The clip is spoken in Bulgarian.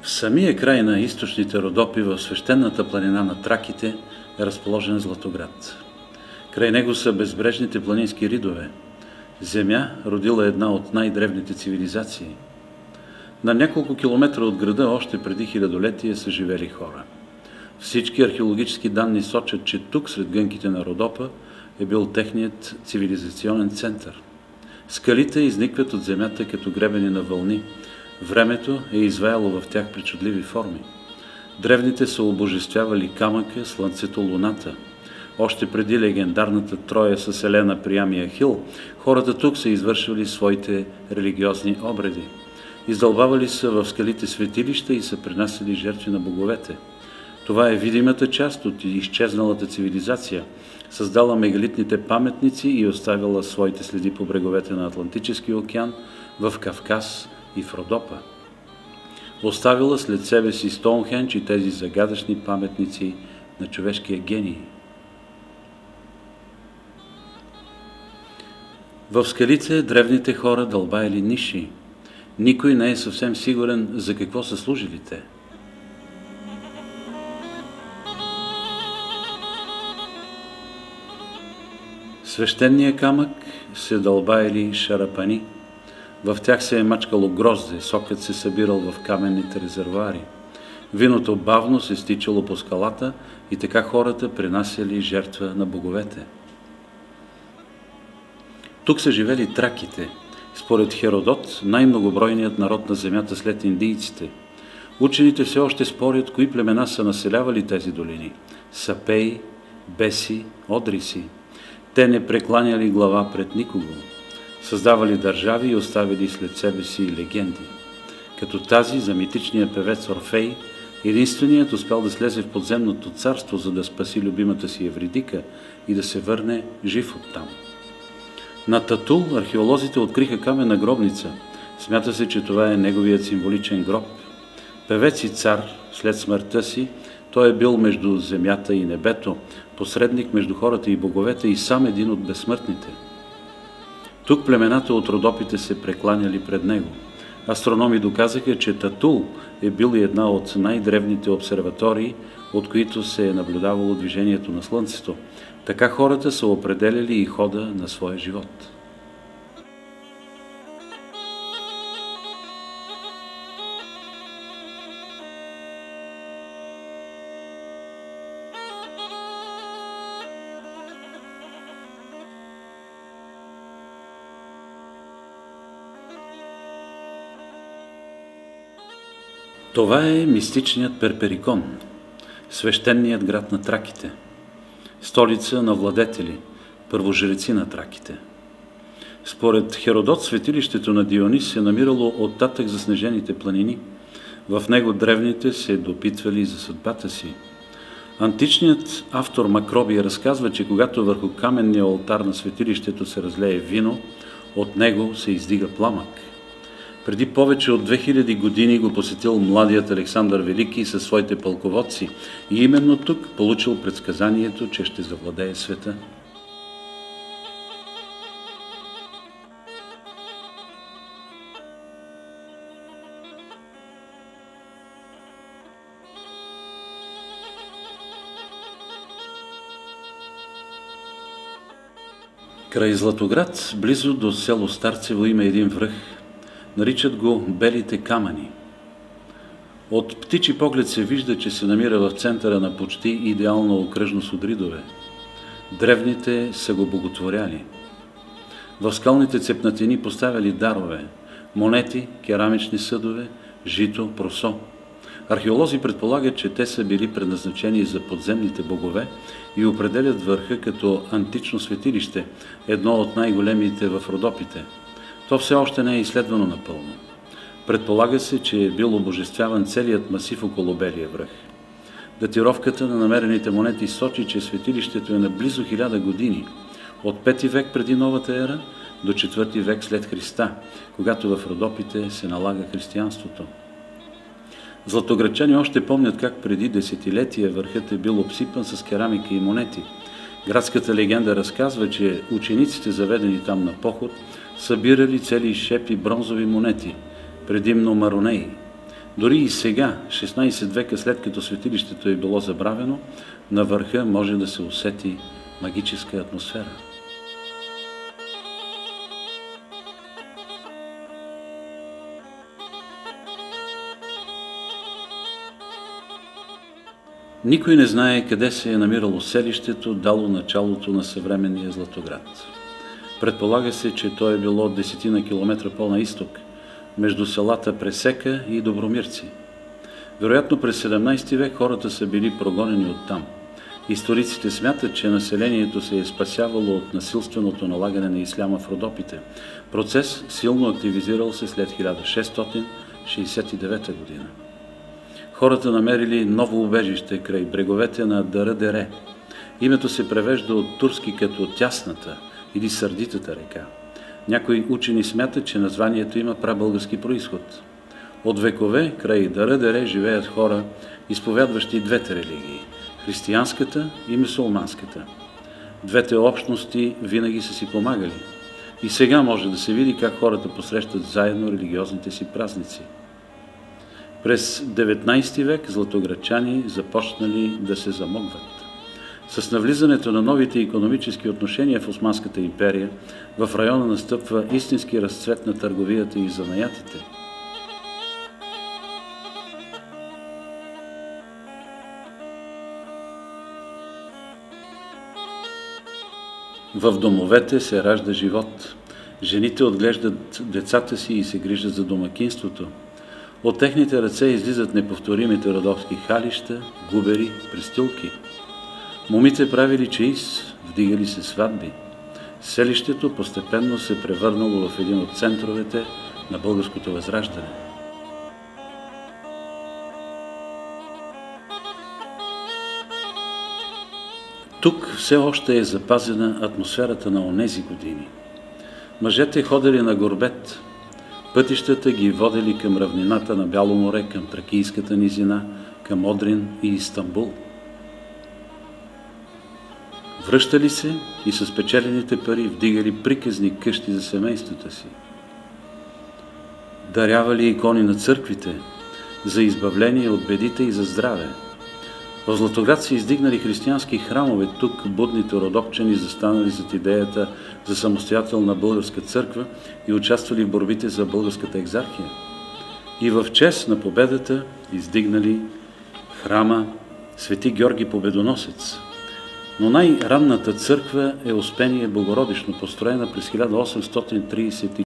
В самия край на източните Родопи, в свещената планина на Траките, е разположен Златоград. Край него са безбрежните планински ридове, земя, родила една от най-древните цивилизации. На няколко километра от града още преди хилядолетие са живели хора. Всички археологически данни сочат, че тук, сред гънките на Родопа, е бил техният цивилизационен център. Скалите изникват от земята като гребени на вълни. Времето е изваяло в тях причудливи форми. Древните са обожествявали камъка, слънцето, луната. Още преди легендарната Троя с Елена, Приам и Ахил, хората тук са извършвали своите религиозни обреди. Издълбавали са в скалите светилища и са принасяли жертви на боговете. Това е видимата част от изчезналата цивилизация, създала мегалитните паметници и оставила своите следи по бреговете на Атлантическия океан, в Кавказ и в Родопа. Оставила след себе си Стоунхендж и тези загадъчни паметници на човешкия гений. В скалите древните хора дълбаели ниши. Никой не е съвсем сигурен за какво са служили те. Свещения камък се дълбаели шарапани. В тях се е мачкало грозде, сокът се събирал в каменните резервуари. Виното бавно се стичало по скалата и така хората принасяли жертва на боговете. Тук са живели траките, според Херодот най-многобройният народ на земята след индийците. Учените все още спорят кои племена са населявали тези долини – сапеи, беси, одриси. Те не прекланяли глава пред никого. Създавали държави и оставили след себе си легенди. Като тази за митичния певец Орфей, единственият успял да слезе в подземното царство, за да спаси любимата си Евридика и да се върне жив оттам. На Татул археолозите откриха каменна гробница. Смята се, че това е неговият символичен гроб. Певец и цар, след смъртта си, той е бил между земята и небето, посредник между хората и боговете и сам един от безсмъртните. Тук племената от Родопите се прекланяли пред него. Астрономи доказаха, че Татул е бил и една от най-древните обсерватории, от които се е наблюдавало движението на Слънцето. Така хората са определяли и хода на своя живот. Това е мистичният Перперикон, свещеният град на траките, столица на владетели, първожреци на траките. Според Херодот, светилището на Дионис се намирало оттатък заснежените планини. В него древните се допитвали за съдбата си. Античният автор Макробий разказва, че когато върху каменния олтар на светилището се разлее вино, от него се издига пламък. Преди повече от 2000 години го посетил младият Александър Велики със своите пълководци и именно тук получил предсказанието, че ще завладее света. Край Златоград, близо до село Старцево, има един връх. Наричат го Белите камъни. От птичи поглед се вижда, че се намира в центъра на почти идеална окръжност от ридове. Древните са го боготворяли. В скалните цепнатини поставяли дарове – монети, керамични съдове, жито, просо. Археолози предполагат, че те са били предназначени за подземните богове и определят върха като антично светилище, едно от най-големите в Родопите. То все още не е изследвано напълно. Предполага се, че е бил обожествяван целият масив около Белия връх. Датировката на намерените монети сочи, че светилището е на близо 1000 години, от 5 век преди новата ера до 4 век след Христа, когато в Родопите се налага християнството. Златоградчани още помнят как преди десетилетия върхът е бил обсипан с керамика и монети. Градската легенда разказва, че учениците, заведени там на поход, събирали цели шепи бронзови монети, предимно маронеи. Дори и сега, 16 века след като светилището е било забравено, на върха може да се усети магическа атмосфера. Никой не знае къде се е намирало селището, дало началото на съвременния Златоград. Предполага се, че то е било 10 километра по-на изток, между селата Пресека и Добромирци. Вероятно през 17 век хората са били прогонени оттам. Историците смятат, че населението се е спасявало от насилственото налагане на исляма в Родопите. Процес силно активизирал се след 1669 година. Хората намерили ново убежище край бреговете на Дъра-Дере. Името се превежда от турски като тясната или сърдитата река. Някои учени смятат, че названието има прабългарски произход. От векове край Дъра-Дере живеят хора, изповядващи двете религии – християнската и мюсюлманската. Двете общности винаги са си помагали. И сега може да се види как хората посрещат заедно религиозните си празници. През 19 век златоградчани започнали да се замогват. С навлизането на новите икономически отношения в Османската империя, в района настъпва истински разцвет на търговията и занаятите. В домовете се ражда живот. Жените отглеждат децата си и се грижат за домакинството. От техните ръце излизат неповторимите родовски халища, губери, престилки. Момите правили чеис, вдигали се сватби. Селището постепенно се превърнало в един от центровете на българското възраждане. Тук все още е запазена атмосферата на онези години. Мъжете ходили на горбет. Пътищата ги водели към равнината на Бяло море, към Тракийската низина, към Одрин и Истанбул. Връщали се и с печелените пари вдигали приказни къщи за семействата си. Дарявали икони на църквите за избавление от бедите и за здраве. В Златоград се издигнали християнски храмове. Тук будните родопчани застанали зад идеята за самостоятелна българска църква и участвали в борбите за българската екзархия. И в чест на победата издигнали храма Свети Георги Победоносец. Но най-ранната църква е Успение Богородично, построена през 1830